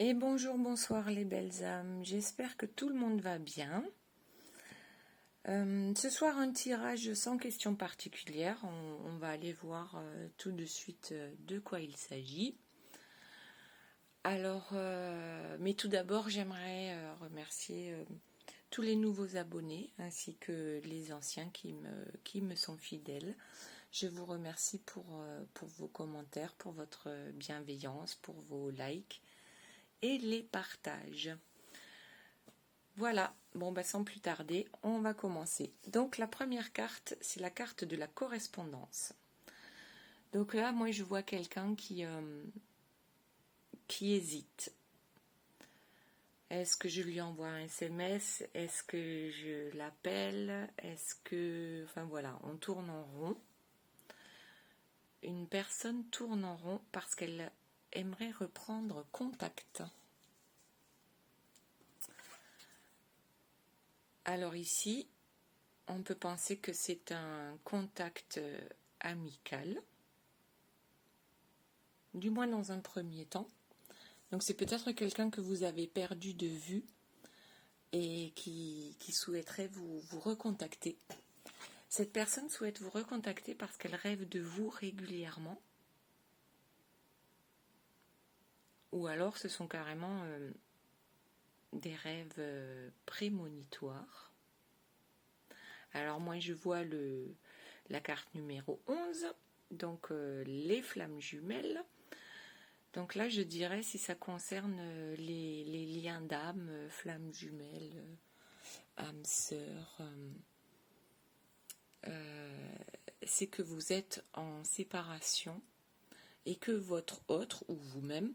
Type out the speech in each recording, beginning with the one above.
Et bonjour, bonsoir les belles âmes, j'espère que tout le monde va bien. Ce soir un tirage sans question particulière, on va aller voir tout de suite de quoi il s'agit. Alors, mais tout d'abord j'aimerais remercier tous les nouveaux abonnés ainsi que les anciens qui me sont fidèles. Je vous remercie pour vos commentaires, pour votre bienveillance, pour vos likes et les partages. Voilà, bon sans plus tarder, on va commencer. Donc la première carte, c'est la carte de la correspondance. Donc là, moi je vois quelqu'un qui hésite. Est-ce que je lui envoie un SMS? Est-ce que je l'appelle? Est-ce que... Enfin voilà, on tourne en rond. Une personne tourne en rond parce qu'elle aimerait reprendre contact. Alors ici, on peut penser que c'est un contact amical, du moins dans un premier temps. Donc c'est peut-être quelqu'un que vous avez perdu de vue et qui souhaiterait vous recontacter. Cette personne souhaite vous recontacter parce qu'elle rêve de vous régulièrement. Ou alors ce sont carrément des rêves prémonitoires. Alors moi je vois la carte numéro 11, donc les flammes jumelles. Donc là je dirais si ça concerne les liens d'âme, flammes jumelles, âme sœur, c'est que vous êtes en séparation et que votre autre ou vous-même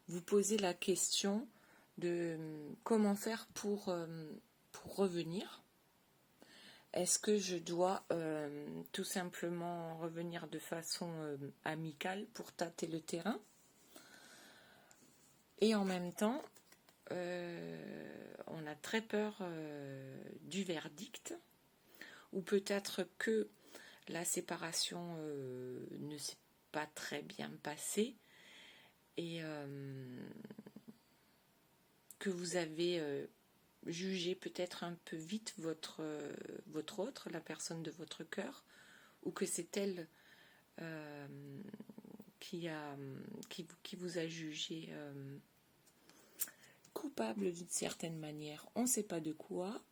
vous posez la question de comment faire pour revenir. Est-ce que je dois tout simplement revenir de façon amicale pour tâter le terrain? Et en même temps, on a très peur du verdict, ou peut-être que la séparation ne s'est pas très bien passée et que vous avez jugé peut-être un peu vite votre autre, la personne de votre cœur, ou que c'est elle qui vous a jugé coupable d'une certaine manière. On ne sait pas de quoi,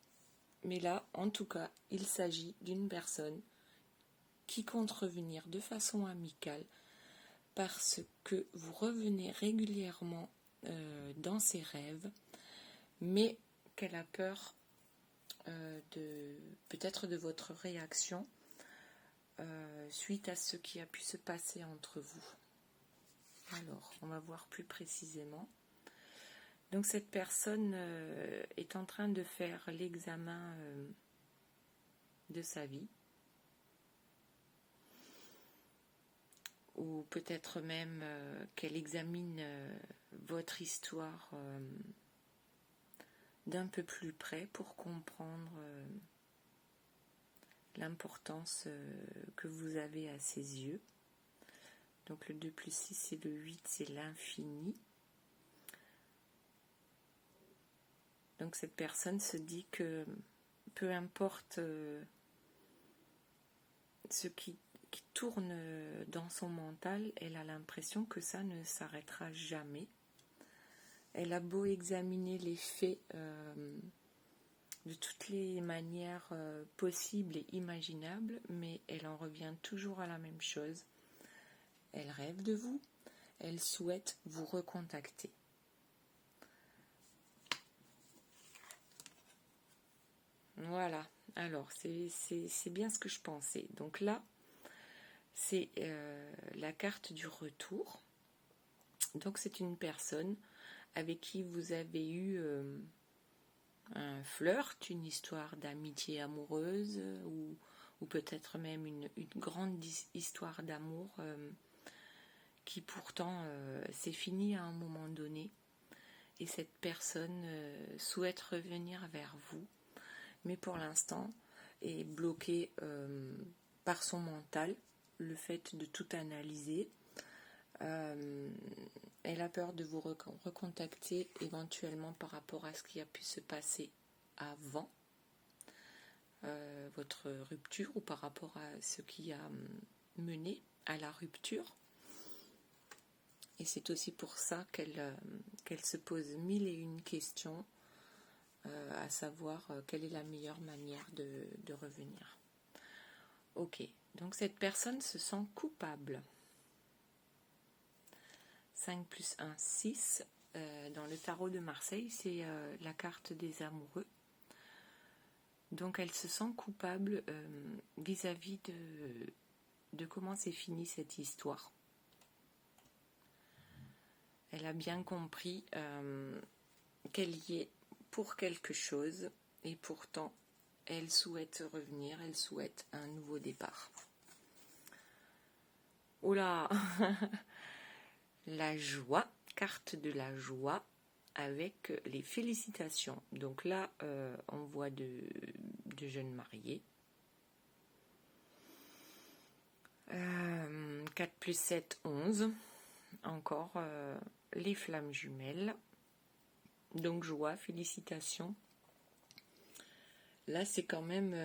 mais là, en tout cas, il s'agit d'une personne qui compte revenir de façon amicale parce que vous revenez régulièrement dans ses rêves, mais qu'elle a peur peut-être de votre réaction suite à ce qui a pu se passer entre vous. Alors, on va voir plus précisément. Donc cette personne est en train de faire l'examen de sa vie, ou peut-être même qu'elle examine votre histoire d'un peu plus près pour comprendre l'importance que vous avez à ses yeux. Donc le 2 plus 6 c'est le 8, c'est l'infini. Donc cette personne se dit que peu importe ce qui tourne dans son mental, elle a l'impression que ça ne s'arrêtera jamais. Elle a beau examiner les faits de toutes les manières possibles et imaginables, mais elle en revient toujours à la même chose. Elle rêve de vous, elle souhaite vous recontacter. Voilà, alors c'est bien ce que je pensais. Donc là, c'est la carte du retour. Donc c'est une personne avec qui vous avez eu un flirt, une histoire d'amitié amoureuse ou peut-être même une grande histoire d'amour qui pourtant s'est finie à un moment donné. Et cette personne souhaite revenir vers vous, mais pour l'instant est bloquée par son mental, le fait de tout analyser. Elle a peur de vous recontacter éventuellement par rapport à ce qui a pu se passer avant votre rupture ou par rapport à ce qui a mené à la rupture. Et c'est aussi pour ça qu'elle se pose mille et une questions, à savoir quelle est la meilleure manière de revenir. Ok, donc cette personne se sent coupable. 5 plus 1, 6. Dans le tarot de Marseille, c'est la carte des amoureux. Donc elle se sent coupable vis-à-vis de comment s'est finie cette histoire. Elle a bien compris qu'elle y est pour quelque chose et pourtant elle souhaite revenir, elle souhaite un nouveau départ. Oh là, la joie, carte de la joie avec les félicitations. Donc là, on voit de jeunes mariés. 4 plus 7, 11. Encore les flammes jumelles. Donc joie, félicitations. Là, c'est quand même...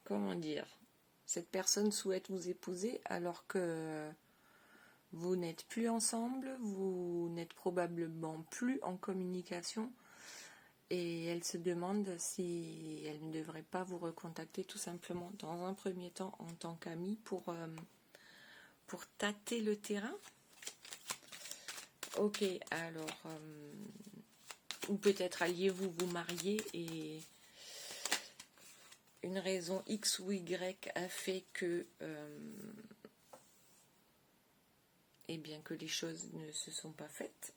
comment dire ? Cette personne souhaite vous épouser alors que vous n'êtes plus ensemble, vous n'êtes probablement plus en communication et elle se demande si elle ne devrait pas vous recontacter tout simplement dans un premier temps en tant qu'amie pour tâter le terrain. Ok, alors, ou peut-être alliez-vous vous marier et une raison X ou Y a fait que eh bien que les choses ne se sont pas faites.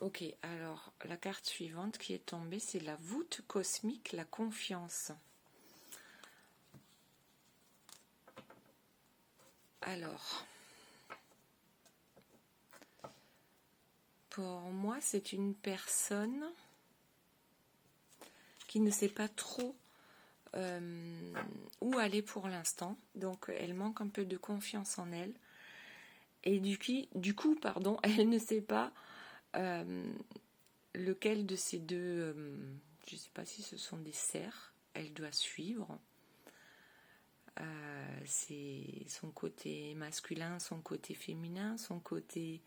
Ok, alors la carte suivante qui est tombée, c'est la voûte cosmique, la confiance. Alors, pour moi, c'est une personne qui ne sait pas trop où aller pour l'instant. Donc, elle manque un peu de confiance en elle. Et du coup, elle ne sait pas lequel de ces deux, je ne sais pas si ce sont des cerfs, elle doit suivre. C'est son côté masculin, son côté féminin, son côté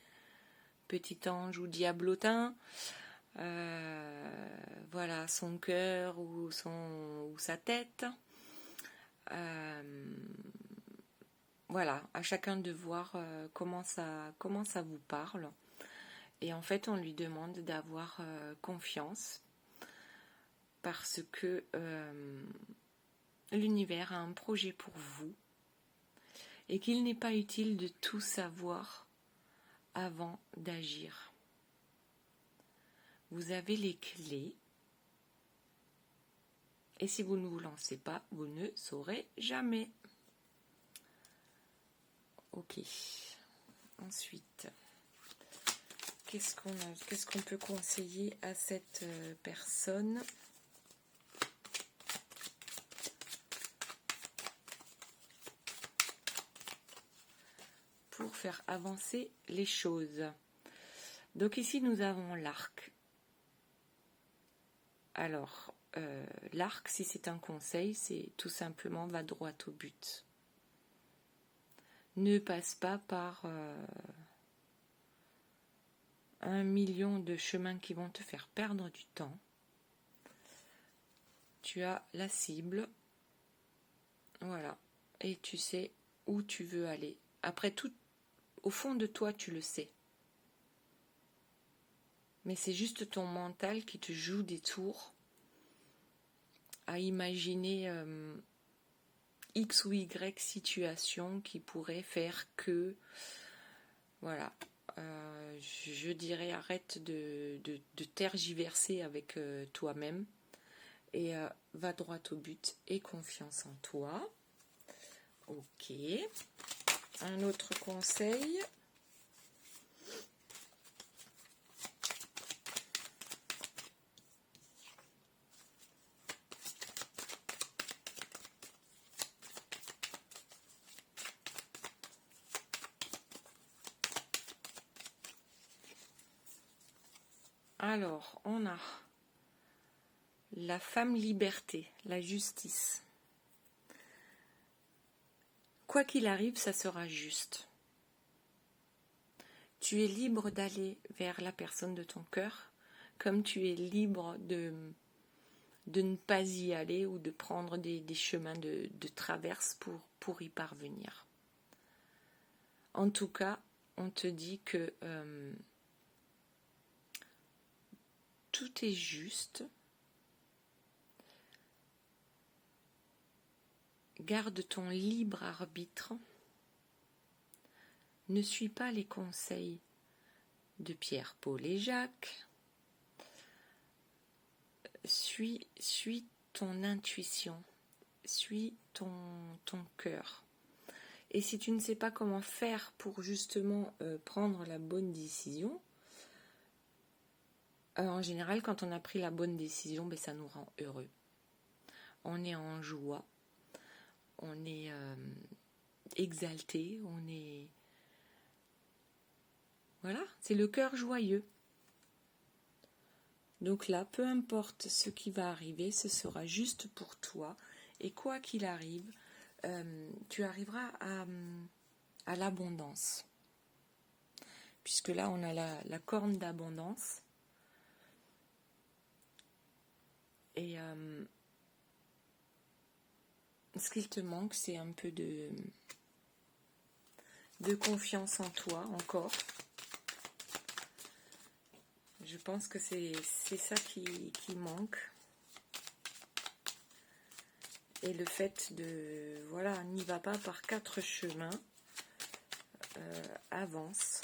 petit ange ou diablotin, voilà, son cœur ou sa tête. Voilà, à chacun de voir comment ça vous parle. Et en fait, on lui demande d'avoir confiance parce que l'univers a un projet pour vous et qu'il n'est pas utile de tout savoir avant d'agir. Vous avez les clés et si vous ne vous lancez pas, vous ne saurez jamais. Ok. Ensuite, qu'est-ce qu'on peut conseiller à cette personne ? Pour faire avancer les choses. Donc ici, nous avons l'arc. Alors, l'arc, si c'est un conseil, c'est tout simplement va droit au but. Ne passe pas par 1 million de chemins qui vont te faire perdre du temps. Tu as la cible, voilà, et tu sais où tu veux aller. Après tout, au fond de toi, tu le sais. Mais c'est juste ton mental qui te joue des tours à imaginer X ou Y situation qui pourrait faire que, voilà, je dirais arrête de tergiverser avec toi-même et va droit au but et confiance en toi. Ok. Un autre conseil. Alors, on a la femme liberté, la justice. Quoi qu'il arrive, ça sera juste. Tu es libre d'aller vers la personne de ton cœur, comme tu es libre de ne pas y aller ou de prendre des chemins de traverse pour y parvenir. En tout cas, on te dit que tout est juste. Garde ton libre arbitre. Ne suis pas les conseils de Pierre, Paul et Jacques. Suis ton intuition. Suis ton cœur. Et si tu ne sais pas comment faire pour justement prendre la bonne décision, en général, quand on a pris la bonne décision, ça nous rend heureux. On est en joie, on est exalté, on est... Voilà, c'est le cœur joyeux. Donc là, peu importe ce qui va arriver, ce sera juste pour toi. Et quoi qu'il arrive, tu arriveras à l'abondance. Puisque là, on a la corne d'abondance. Et ce qu'il te manque, c'est un peu de confiance en toi encore. Je pense que c'est ça qui manque. Et le fait de... Voilà, n'y va pas par 4 chemins. Avance.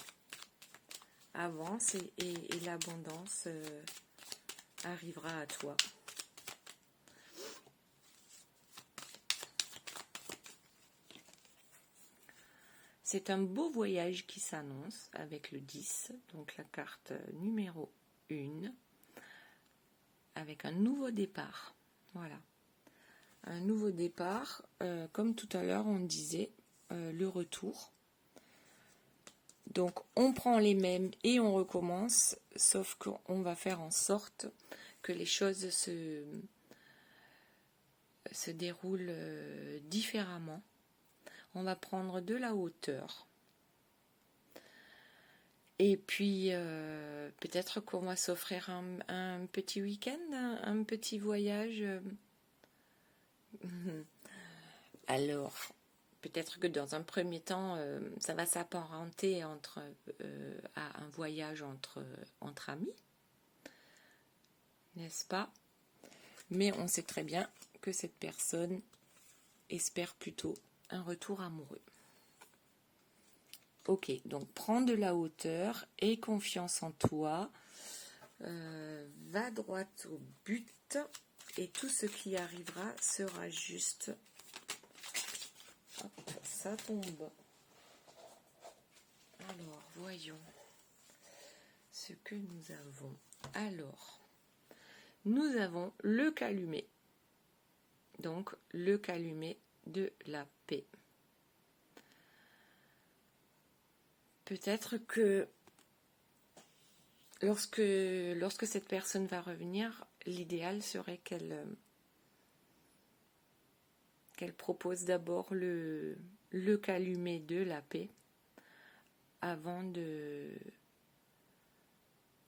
Avance et l'abondance arrivera à toi. C'est un beau voyage qui s'annonce avec le 10, donc la carte numéro 1, avec un nouveau départ. Voilà. Un nouveau départ, comme tout à l'heure on disait, le retour. Donc on prend les mêmes et on recommence, sauf qu'on va faire en sorte que les choses se déroulent différemment. On va prendre de la hauteur. Et puis, peut-être qu'on va s'offrir un petit week-end, un petit voyage. Alors, peut-être que dans un premier temps, ça va s'apparenter à un voyage entre amis. N'est-ce pas? Mais on sait très bien que cette personne espère plutôt un retour amoureux. Ok, donc prends de la hauteur et confiance en toi. Va droit au but et tout ce qui arrivera sera juste. Hop, ça tombe. Alors, voyons ce que nous avons. Alors, nous avons le calumet. Donc, le calumet de la paix. Peut-être que lorsque cette personne va revenir, l'idéal serait qu'elle propose d'abord le calumet de la paix avant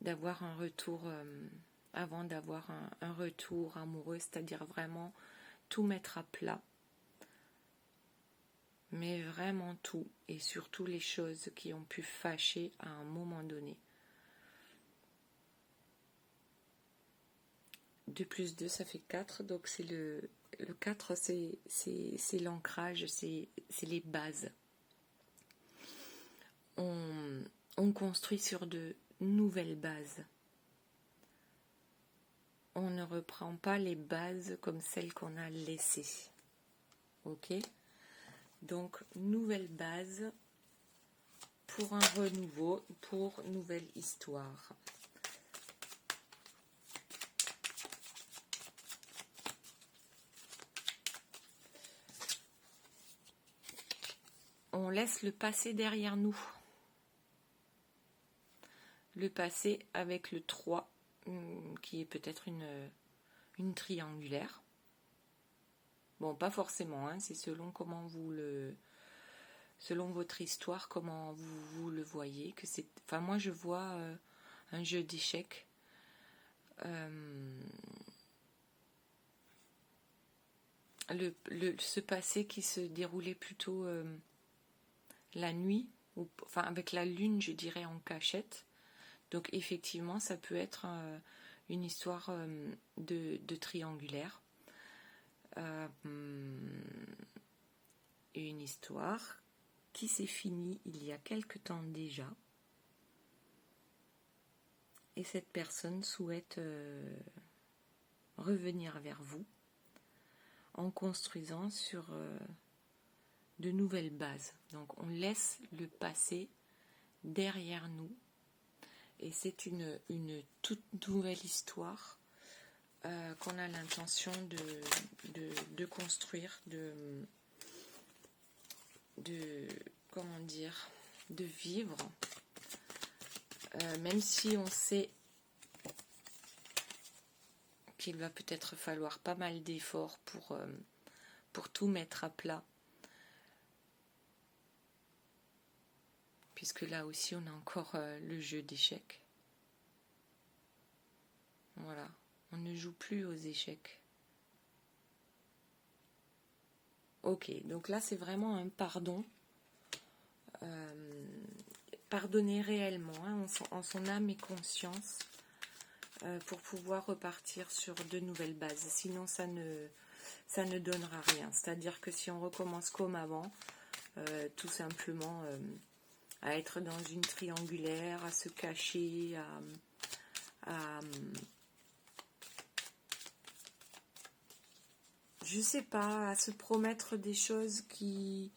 d'avoir un retour un retour amoureux, c'est-à-dire vraiment tout mettre à plat. Mais vraiment tout, et surtout les choses qui ont pu fâcher à un moment donné. 2 plus 2, ça fait 4, donc c'est le 4, c'est l'ancrage, c'est les bases. On construit sur de nouvelles bases. On ne reprend pas les bases comme celles qu'on a laissées. Ok ? Donc, nouvelle base pour un renouveau, pour nouvelle histoire. On laisse le passé derrière nous. Le passé avec le 3 qui est peut-être une triangulaire. Bon, pas forcément, hein, c'est selon comment selon votre histoire, comment vous le voyez. Enfin, moi, je vois un jeu d'échecs. Ce passé qui se déroulait plutôt la nuit, enfin avec la lune, je dirais, en cachette. Donc effectivement, ça peut être une histoire de triangulaire. Une histoire qui s'est finie il y a quelque temps déjà. Et cette personne souhaite revenir vers vous en construisant sur de nouvelles bases. Donc on laisse le passé derrière nous et c'est une toute nouvelle histoire qu'on a l'intention de construire, comment dire, de vivre, même si on sait qu'il va peut-être falloir pas mal d'efforts pour tout mettre à plat. Puisque là aussi on a encore le jeu d'échecs. Voilà, on ne joue plus aux échecs. Ok, donc là c'est vraiment un pardon. Pardonner réellement, hein, en son âme et conscience, pour pouvoir repartir sur de nouvelles bases. Sinon ça ne donnera rien. C'est-à-dire que si on recommence comme avant, tout simplement à être dans une triangulaire, à se cacher, je sais pas, à se promettre des choses qui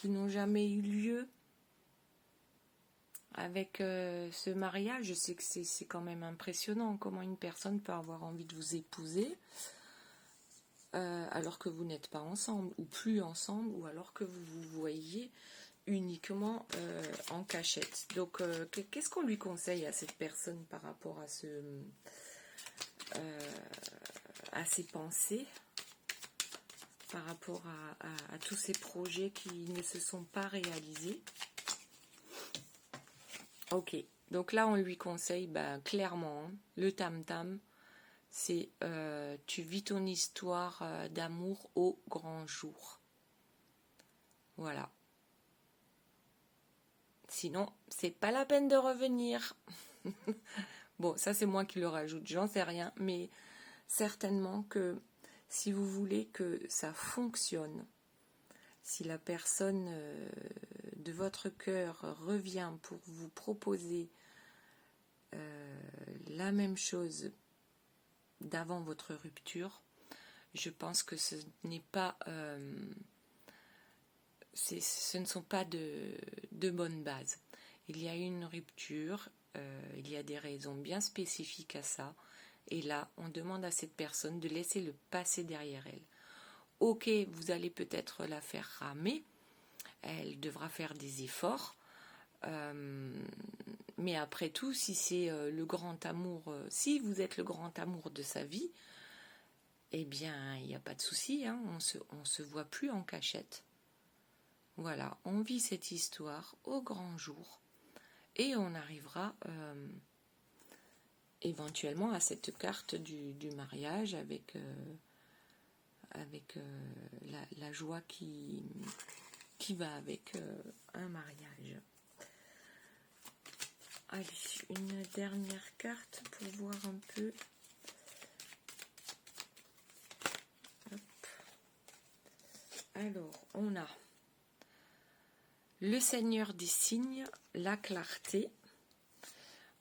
n'ont jamais eu lieu. Avec ce mariage, je sais que c'est quand même impressionnant comment une personne peut avoir envie de vous épouser alors que vous n'êtes pas ensemble ou plus ensemble, ou alors que vous vous voyez uniquement en cachette. Donc qu'est-ce qu'on lui conseille à cette personne par rapport à ses pensées, par rapport à tous ces projets qui ne se sont pas réalisés? Ok, donc là on lui conseille clairement, hein, le tam-tam, c'est tu vis ton histoire d'amour au grand jour. Voilà. Sinon, c'est pas la peine de revenir. Bon, ça c'est moi qui le rajoute, j'en sais rien, mais certainement que si vous voulez que ça fonctionne, si la personne de votre cœur revient pour vous proposer la même chose d'avant votre rupture, je pense que ce n'est pas ce ne sont pas de bonnes bases. Il y a eu une rupture, il y a des raisons bien spécifiques à ça, et là on demande à cette personne de laisser le passé derrière elle. Ok, vous allez peut-être la faire ramer, elle devra faire des efforts, mais après tout, si c'est le grand amour, si vous êtes le grand amour de sa vie, eh bien, il n'y a pas de souci, hein, on se voit plus en cachette. Voilà, on vit cette histoire au grand jour et on arrivera éventuellement à cette carte du mariage avec la joie qui va avec un mariage. Allez, une dernière carte pour voir un peu. Hop. Alors, on a le Seigneur des signes, la clarté.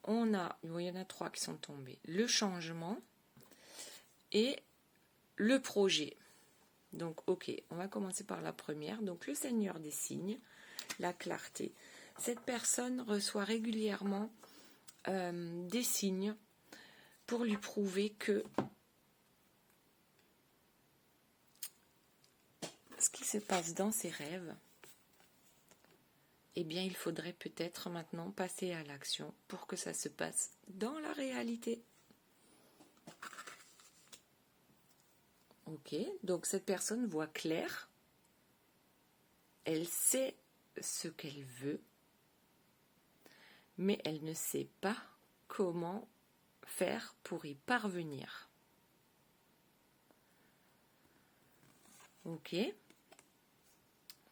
On a, il y en a 3 qui sont tombés. Le changement et le projet. Donc, ok, on va commencer par la première. Donc, le Seigneur des signes, la clarté. Cette personne reçoit régulièrement des signes pour lui prouver que ce qui se passe dans ses rêves, eh bien, il faudrait peut-être maintenant passer à l'action pour que ça se passe dans la réalité. Ok, donc cette personne voit clair, elle sait ce qu'elle veut, mais elle ne sait pas comment faire pour y parvenir. Ok,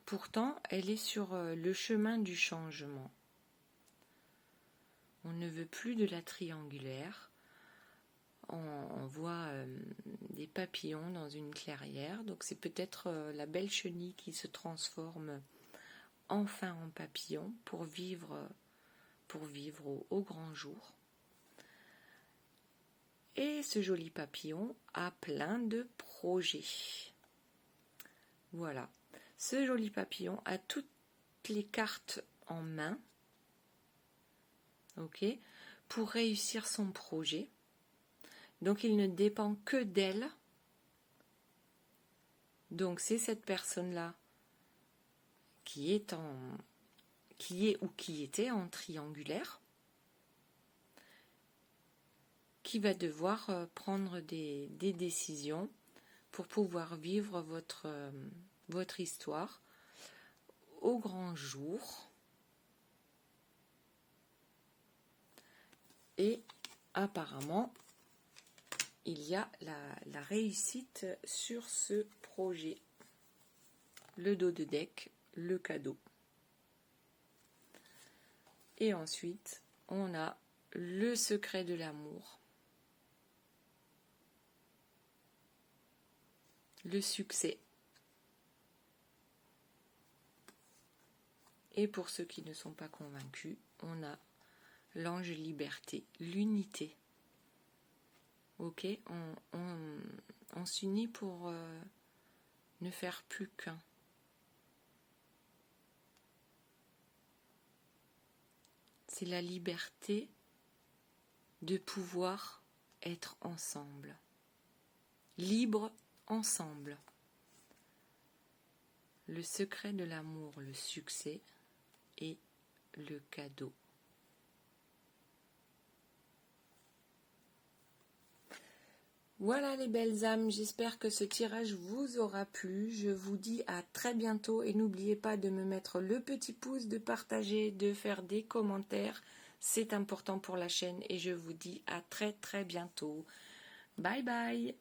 pourtant elle est sur le chemin du changement. On ne veut plus de la triangulaire. On voit des papillons dans une clairière, donc c'est peut-être la belle chenille qui se transforme enfin en papillon pour vivre au grand jour. Et ce joli papillon a plein de projets. Voilà, ce joli papillon a toutes les cartes en main, ok, pour réussir son projet. Donc il ne dépend que d'elle. Donc c'est cette personne-là qui est ou qui était en triangulaire, qui va devoir prendre des décisions pour pouvoir vivre votre histoire au grand jour. Et apparemment, il y a la réussite sur ce projet. Le dos de deck, le cadeau. Et ensuite, on a le secret de l'amour, le succès. Et pour ceux qui ne sont pas convaincus, on a l'ange liberté, l'unité. Ok, on s'unit pour ne faire plus qu'un. C'est la liberté de pouvoir être ensemble, libre ensemble. Le secret de l'amour, le succès et le cadeau. Voilà les belles âmes, j'espère que ce tirage vous aura plu. Je vous dis à très bientôt et n'oubliez pas de me mettre le petit pouce, de partager, de faire des commentaires. C'est important pour la chaîne et je vous dis à très très bientôt. Bye bye.